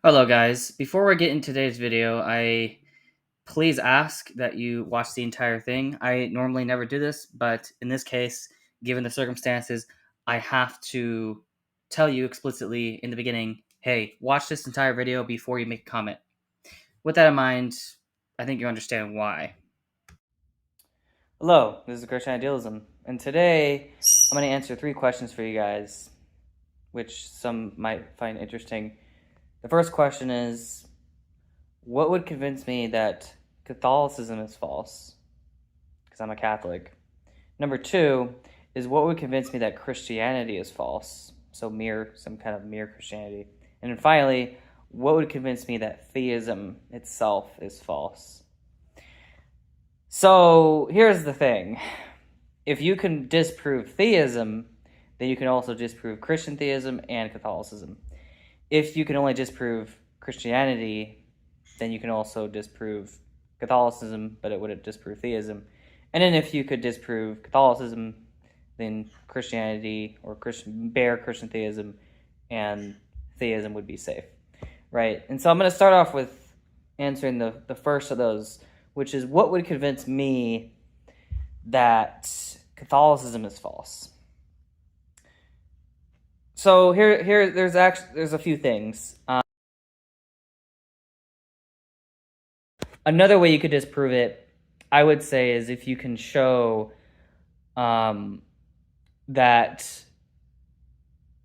Hello guys, before we get into today's video, I please ask that you watch the entire thing. I normally never do this, but in this case, given the circumstances, I have to tell you explicitly in the beginning, hey, watch this entire video before you make a comment. With that in mind, I think you understand why. Hello, this is Christian Idealism, and today I'm going to answer 3 questions for you guys, which some might find interesting. The first question is, what would convince me that Catholicism is false? Because I'm a Catholic. Number 2 is, what would convince me that Christianity is false? So some kind of mere Christianity. And then finally, what would convince me that theism itself is false? So here's the thing. If you can disprove theism, then you can also disprove Christian theism and Catholicism. If you can only disprove Christianity, then you can also disprove Catholicism, but it wouldn't disprove theism. And then if you could disprove Catholicism, then Christianity or bare Christian theism and theism would be safe, right? And so I'm going to start off with answering the first of those, which is, what would convince me that Catholicism is false? So here there's a few things. Another way you could disprove it, I would say, is if you can show that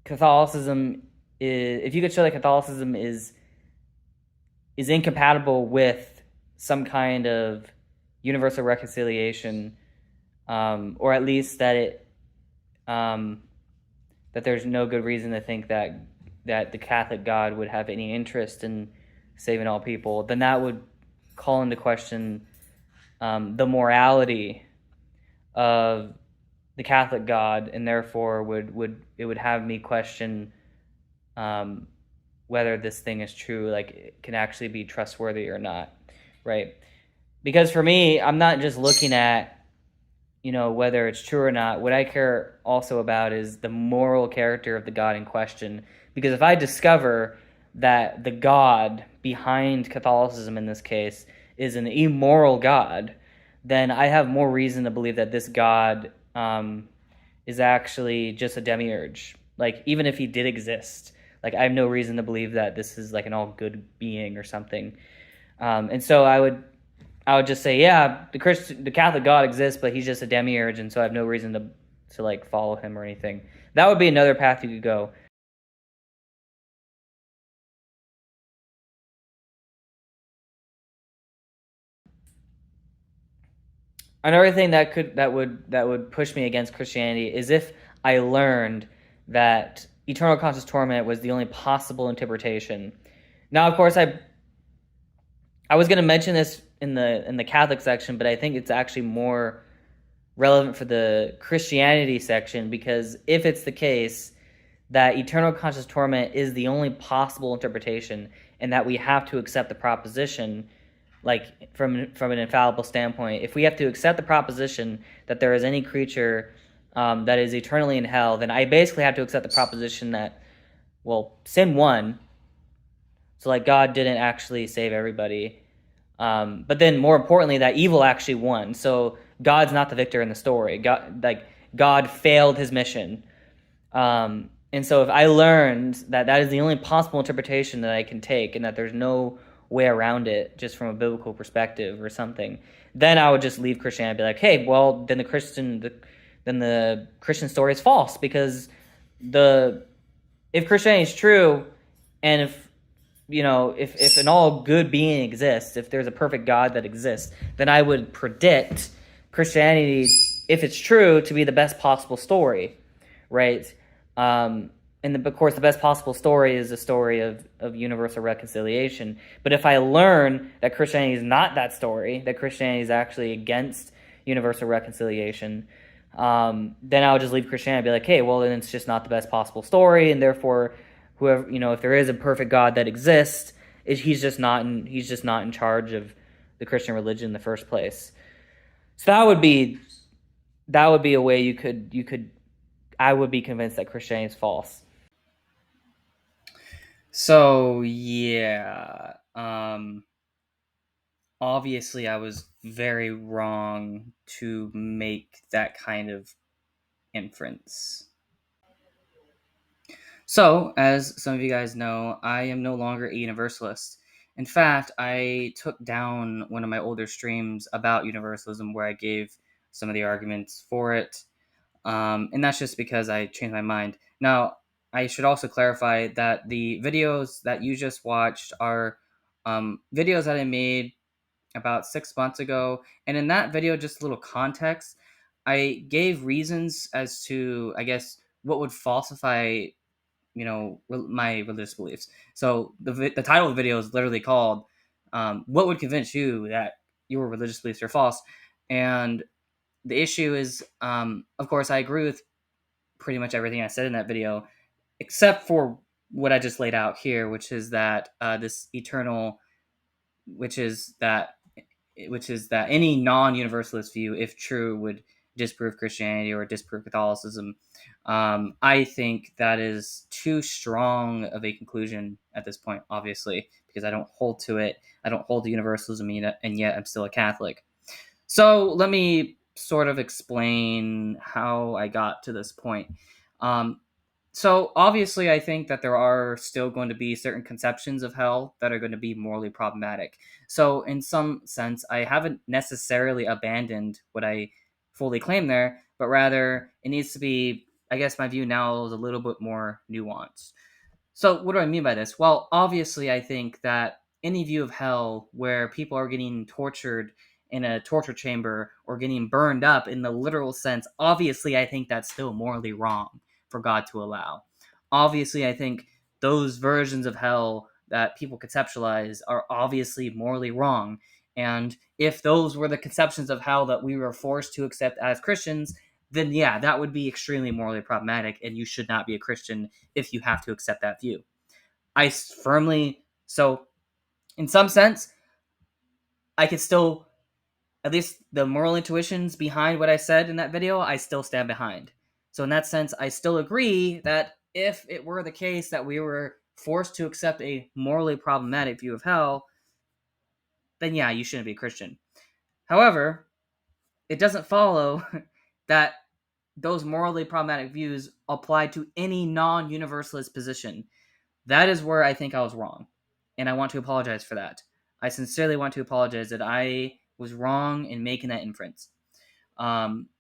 Catholicism is incompatible with some kind of universal reconciliation, or at least that that there's no good reason to think that the Catholic God would have any interest in saving all people, then that would call into question the morality of the Catholic God, and therefore would have me question whether this thing is true, like it can actually be trustworthy or not, right? Because for me, I'm not just looking at whether it's true or not. What I care also about is the moral character of the God in question. Because if I discover that the God behind Catholicism in this case is an immoral God, then I have more reason to believe that this God is actually just a demiurge. Like, even if he did exist, like, I have no reason to believe that this is like an all good being or something. And so I would just say, yeah, the Catholic God exists, but he's just a demiurge, and so I have no reason to like follow him or anything. That would be another path you could go. Another thing that would push me against Christianity is if I learned that eternal conscious torment was the only possible interpretation. Now, of course, I was going to mention this in the Catholic section, but I think it's actually more relevant for the Christianity section, because if it's the case that eternal conscious torment is the only possible interpretation, and that we have to accept the proposition, like from an infallible standpoint, if we have to accept the proposition that there is any creature that is eternally in hell, then I basically have to accept the proposition that, well, sin won. So like God didn't actually save everybody. But then more importantly, that evil actually won. So God's not the victor in the story. God failed his mission. And so if I learned that is the only possible interpretation that I can take, and that there's no way around it just from a biblical perspective or something, then I would just leave Christianity and be like, hey, well, then the Christian story is false, because if Christianity is true, and if an all good being exists, if there's a perfect God that exists, then I would predict Christianity, if it's true, to be the best possible story, right? And of course, the best possible story is the story of universal reconciliation. But if I learn that Christianity is not that story, that Christianity is actually against universal reconciliation, then I would just leave Christianity and be like, hey, well, then it's just not the best possible story, and therefore, whoever, if there is a perfect God that exists, he's just not in charge of the Christian religion in the first place. So that would be a way I would be convinced that Christianity is false. So yeah, obviously I was very wrong to make that kind of inference. So, as some of you guys know, I am no longer a universalist. In fact, I took down one of my older streams about universalism where I gave some of the arguments for it, and that's just because I changed my mind. Now, I should also clarify that the videos that you just watched are videos that I made about 6 months ago. And in that video, just a little context, I gave reasons as to, I guess, what would falsify, my religious beliefs. So the title of the video is literally called "What Would Convince You That Your Religious Beliefs Are False?" And the issue is, of course, I agree with pretty much everything I said in that video, except for what I just laid out here, which is that this eternal, which is that which is that any non-universalist view, if true, would disprove Christianity or disprove Catholicism. I think that is too strong of a conclusion at this point, obviously, because I don't hold to it. I don't hold to universalism, and yet I'm still a Catholic. So let me sort of explain how I got to this point. Um, so obviously, I think that there are still going to be certain conceptions of hell that are going to be morally problematic. So in some sense, I haven't necessarily abandoned what I fully claim there, but rather it needs to be. I guess my view now is a little bit more nuanced. So, what do I mean by this? Well, obviously, I think that any view of hell where people are getting tortured in a torture chamber or getting burned up in the literal sense, obviously, I think that's still morally wrong for God to allow. Obviously, I think those versions of hell that people conceptualize are obviously morally wrong. And if those were the conceptions of hell that we were forced to accept as Christians, then yeah, that would be extremely morally problematic, and you should not be a Christian if you have to accept that view. I firmly, so in some sense, I could still, at least the moral intuitions behind what I said in that video, I still stand behind. So in that sense, I still agree that if it were the case that we were forced to accept a morally problematic view of hell, then yeah, you shouldn't be a Christian. However, it doesn't follow that those morally problematic views apply to any non universalist position. That is where I think I was wrong. And I want to apologize for that. I sincerely want to apologize that I was wrong in making that inference. Um,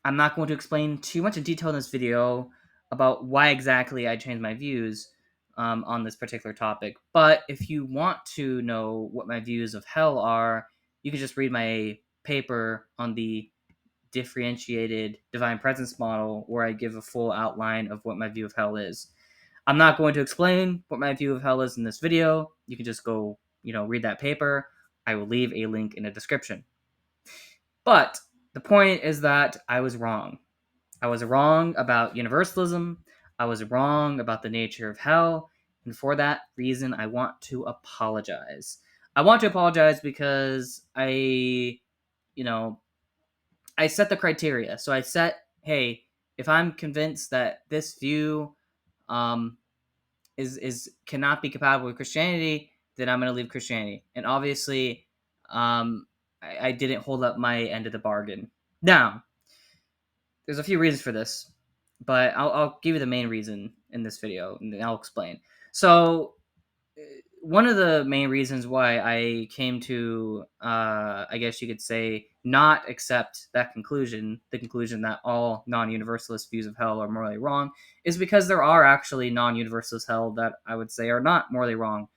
I'm not going to explain too much in detail in this video about why exactly I changed my views on this particular topic. But if you want to know what my views of hell are, you can just read my paper on the differentiated divine presence model, where I give a full outline of what my view of hell is. I'm not going to explain what my view of hell is in this video. You can just go, read that paper. I will leave a link in the description. But the point is that I was wrong. I was wrong about universalism. I was wrong about the nature of hell. And for that reason, I want to apologize. I want to apologize because you know, I set the criteria. So I set, hey, if I'm convinced that this view um, is cannot be compatible with Christianity, then I'm going to leave Christianity. And obviously, I didn't hold up my end of the bargain. Now, there's a few reasons for this, but I'll give you the main reason in this video, and then I'll explain. So, one of the main reasons why I came to, I guess you could say, not accept that conclusion, the conclusion that all non-universalist views of hell are morally wrong, is because there are actually non-universalist hell that I would say are not morally wrong.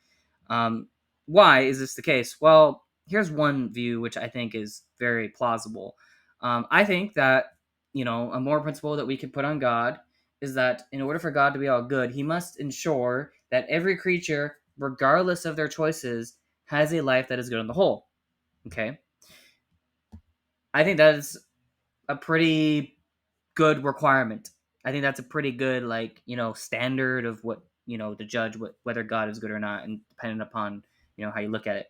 Um, why is this the case? Well, here's one view which I think is very plausible. I think that, a moral principle that we could put on God is that in order for God to be all good, he must ensure that every creature, regardless of their choices, has a life that is good on the whole. Okay? I think that is a pretty good requirement. I think that's a pretty good, standard of what, to judge whether God is good or not, and depending upon, how you look at it.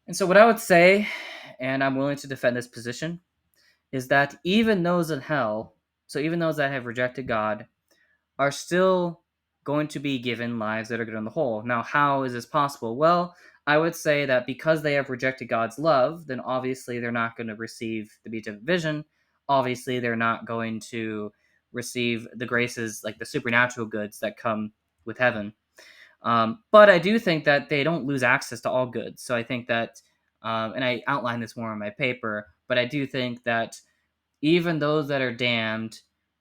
And so, what I would say, and I'm willing to defend this position, is that even those in hell, so even those that have rejected God, are still going to be given lives that are good on the whole. Now, how is this possible? Well, I would say that because they have rejected God's love, then obviously they're not going to receive the beatitude of vision. Obviously, they're not going to receive the graces, like the supernatural goods that come with heaven. But I do think that they don't lose access to all goods. So I think that, and I outline this more in my paper, but I do think that even those that are damned,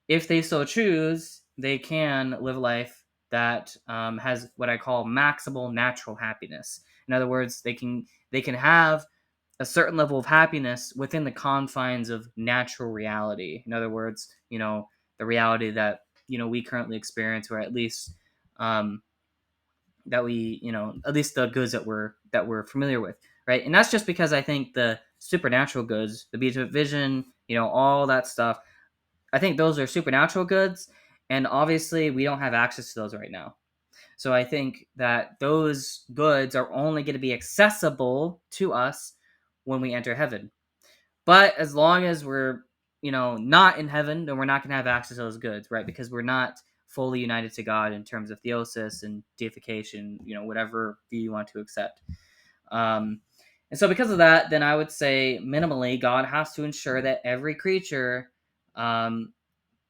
if they so choose, they can live a life that has what I call maximal natural happiness. In other words, they can have a certain level of happiness within the confines of natural reality. In other words, the reality that we currently experience, or at least um, that we at least the goods that we're familiar with, right? And that's just because I think the supernatural goods, the beat of vision, all that stuff, I think those are supernatural goods, and obviously we don't have access to those right now. So I think that those goods are only going to be accessible to us when we enter heaven. But as long as we're, not in heaven, then we're not going to have access to those goods, right? Because we're not fully united to God in terms of theosis and deification, whatever view you want to accept. Um, and so because of that, then I would say minimally, God has to ensure that every creature um,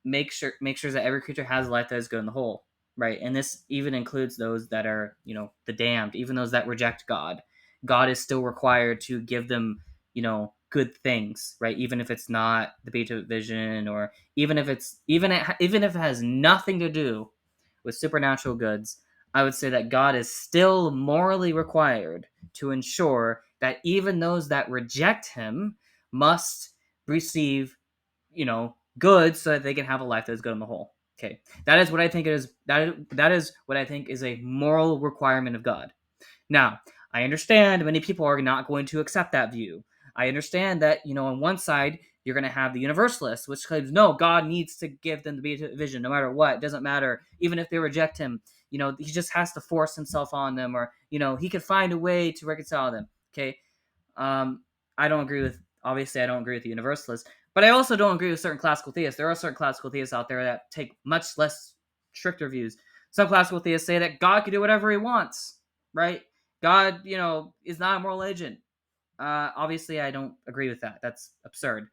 make sure that every creature has a life that is good in the whole, right? And this even includes those that are the damned, even those that reject God. God is still required to give them good things, right? Even if it's not the beta vision, or even if it has nothing to do with supernatural goods. I would say that God is still morally required to ensure that even those that reject him must receive good, so that they can have a life that is good on the whole. Okay, that is what I think it is. That is what I think is a moral requirement of God. Now, I understand many people are not going to accept that view. I understand that on one side you're going to have the Universalists, which claims no, God needs to give them the vision no matter what. It doesn't matter, even if they reject him. He just has to force himself on them, or he could find a way to reconcile them. Okay, um, I don't agree with. Obviously, I don't agree with the Universalists, but I also don't agree with certain classical theists. There are certain classical theists out there that take much less stricter views. Some classical theists say that God can do whatever he wants, right? God, is not a moral agent. Obviously, I don't agree with that. That's absurd.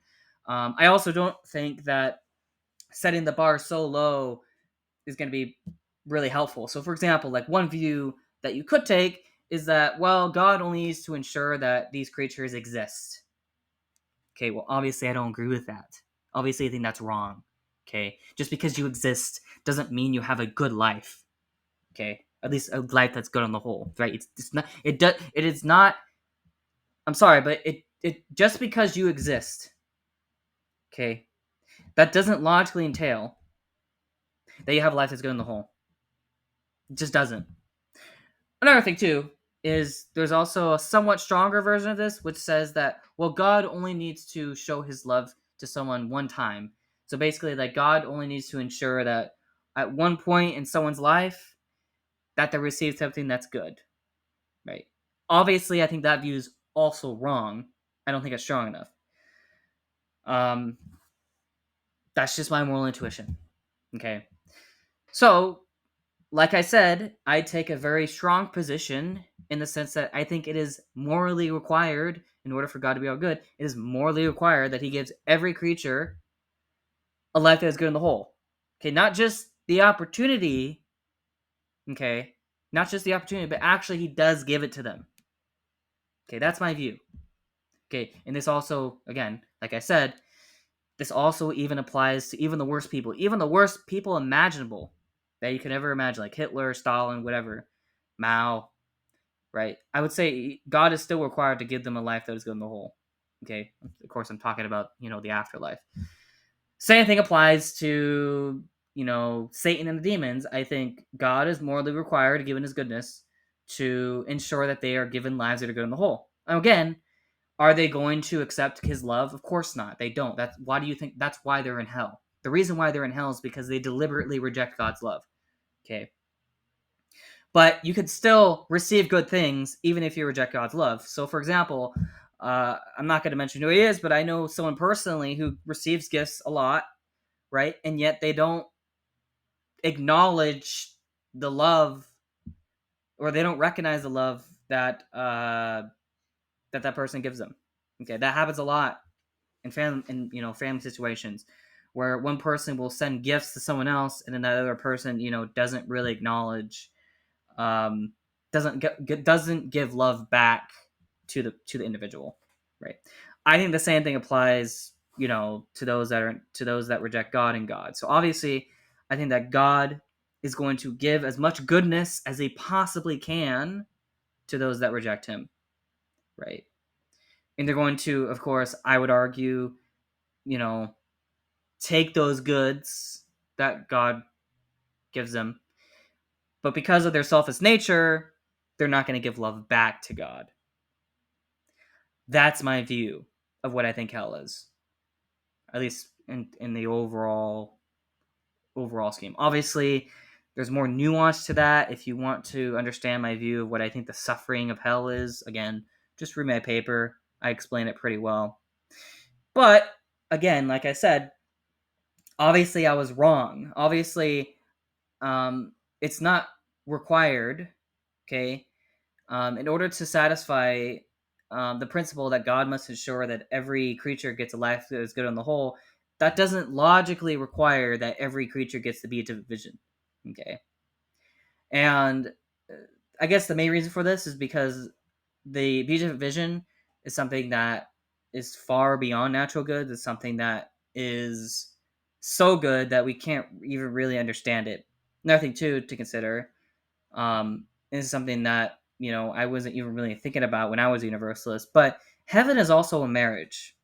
I also don't think that setting the bar so low is going to be really helpful. So, for example, like one view that you could take is that, well, God only needs to ensure that these creatures exist. Okay, well, obviously, I don't agree with that. Obviously, I think that's wrong. Okay, just because you exist doesn't mean you have a good life. Okay, at least a life that's good on the whole, right? It's not. It is not. I'm sorry, but it just because you exist, okay, that doesn't logically entail that you have a life that's good on the whole. It just doesn't. Another thing too is there's also a somewhat stronger version of this, which says that, well, God only needs to show his love to someone one time. So basically, like, God only needs to ensure that at one point in someone's life that they receive something that's good, right? Obviously, I think that view is also wrong. I don't think it's strong enough. Um, that's just my moral intuition. Okay. So, like I said, I take a very strong position in the sense that I think it is morally required, in order for God to be all good, it is morally required that he gives every creature a life that is good in the whole. Okay, not just the opportunity, okay, not just the opportunity, but actually he does give it to them. Okay, that's my view. Okay, and this also, again, like I said, this also even applies to even the worst people imaginable that you could ever imagine, like Hitler, Stalin, whatever, Mao, right? I would say God is still required to give them a life that is good in the whole. Okay, of course, I'm talking about the afterlife. Same thing applies to Satan and the demons. I think God is morally required, given his goodness, to ensure that they are given lives that are good in the whole. Now, again, are they going to accept his love? Of course not. They don't. That's why do you think that's why they're in hell? The reason why they're in hell is because they deliberately reject God's love. Okay. But you could still receive good things even if you reject God's love. So, for example, I'm not going to mention who he is, but I know someone personally who receives gifts a lot, right? And yet they don't acknowledge the love, or they don't recognize the love that that person gives them. Okay, that happens a lot in family situations, where one person will send gifts to someone else, and then that other person doesn't really acknowledge, um, doesn't give love back to the individual, right? I think the same thing applies, to those that reject God and God. So obviously, I think that God is going to give as much goodness as he possibly can to those that reject him, right? And they're going to, of course, I would argue, you know, take those goods that God gives them, but because of their selfish nature, they're not going to give love back to God. That's my view of what I think hell is, at least in the overall scheme. Obviously, there's more nuance to that. If you want to understand my view of what I think the suffering of hell is, again, just read my paper. I explain it pretty well. But again, like I said, obviously I was wrong. Obviously, it's not required. Okay, in order to satisfy the principle that God must ensure that every creature gets a life that is good on the whole, that doesn't logically require that every creature gets the beatific vision. Okay, and I guess the main reason for this is because the beatific vision is something that is far beyond natural goods. It's something that is so good that we can't even really understand it. Another thing too to consider, this is something that I wasn't even really thinking about when I was a Universalist. But heaven is also a marriage.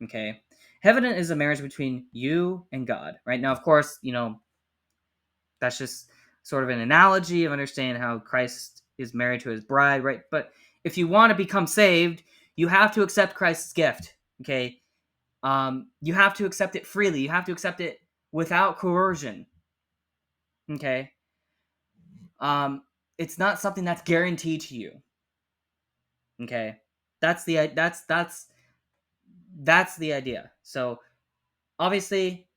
Okay, heaven is a marriage between you and God. Right now, of course, that's just sort of an analogy of understanding how Christ is married to his bride. Right, but if you want to become saved, you have to accept Christ's gift. Okay, you have to accept it freely. You have to accept it without coercion. Okay, um, it's not something that's guaranteed to you. Okay, that's the that's the idea. So obviously,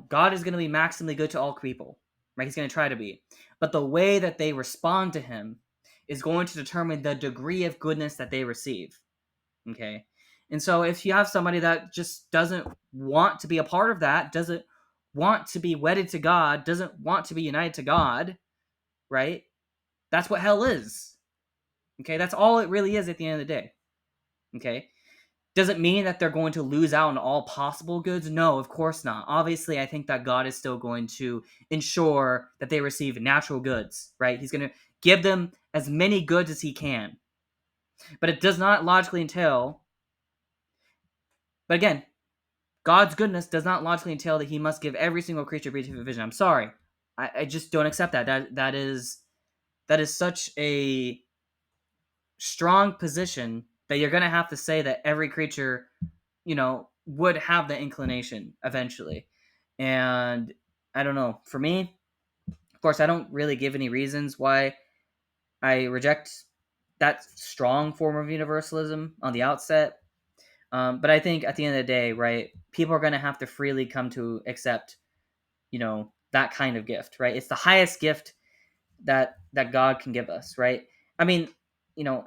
God is going to be maximally good to all people, right? He's going to try to be, but the way that they respond to him is going to determine the degree of goodness that they receive. Okay, and so if you have somebody that just doesn't want to be a part of that, doesn't want to be wedded to God, doesn't want to be united to God, right? That's what hell is. Okay, that's all it really is at the end of the day. Okay, does it mean that they're going to lose out on all possible goods? No, of course not. Obviously, I think that God is still going to ensure that they receive natural goods, right? He's going to give them as many goods as he can. But it does not logically entail, but again, God's goodness does not logically entail that he must give every single creature beatific vision. I'm sorry. I just don't accept that. That is such a strong position that you're going to have to say that every creature would have the inclination eventually. And I don't know. For me, of course, I don't really give any reasons why I reject that strong form of universalism on the outset. But I think at the end of the day, right, people are going to have to freely come to accept, that kind of gift, right? It's the highest gift that God can give us, right? I mean,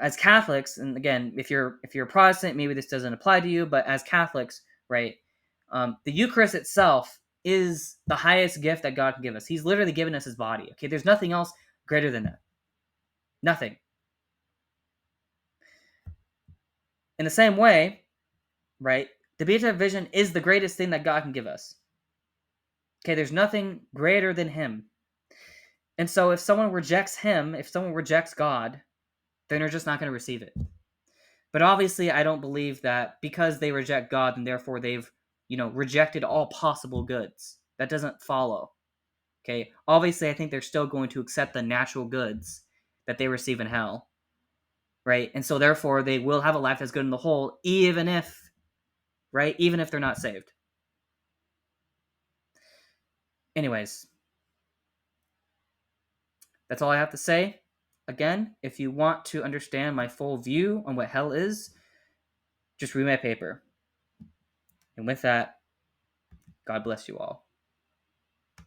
as Catholics, and again, if you're a Protestant, maybe this doesn't apply to you, but as Catholics, right, the Eucharist itself is the highest gift that God can give us. He's literally given us his body. Okay, there's nothing else greater than that. Nothing. In the same way, right, the beatific vision is the greatest thing that God can give us. Okay, there's nothing greater than him. And so if someone rejects him, if someone rejects God, then they're just not going to receive it. But obviously, I don't believe that because they reject God, and therefore they've, rejected all possible goods. That doesn't follow. Okay. Obviously, I think they're still going to accept the natural goods that they receive in hell. Right. And so therefore they will have a life that's good in the whole, even if, right, even if they're not saved. Anyways, that's all I have to say. Again, if you want to understand my full view on what hell is, just read my paper. And with that, God bless you all.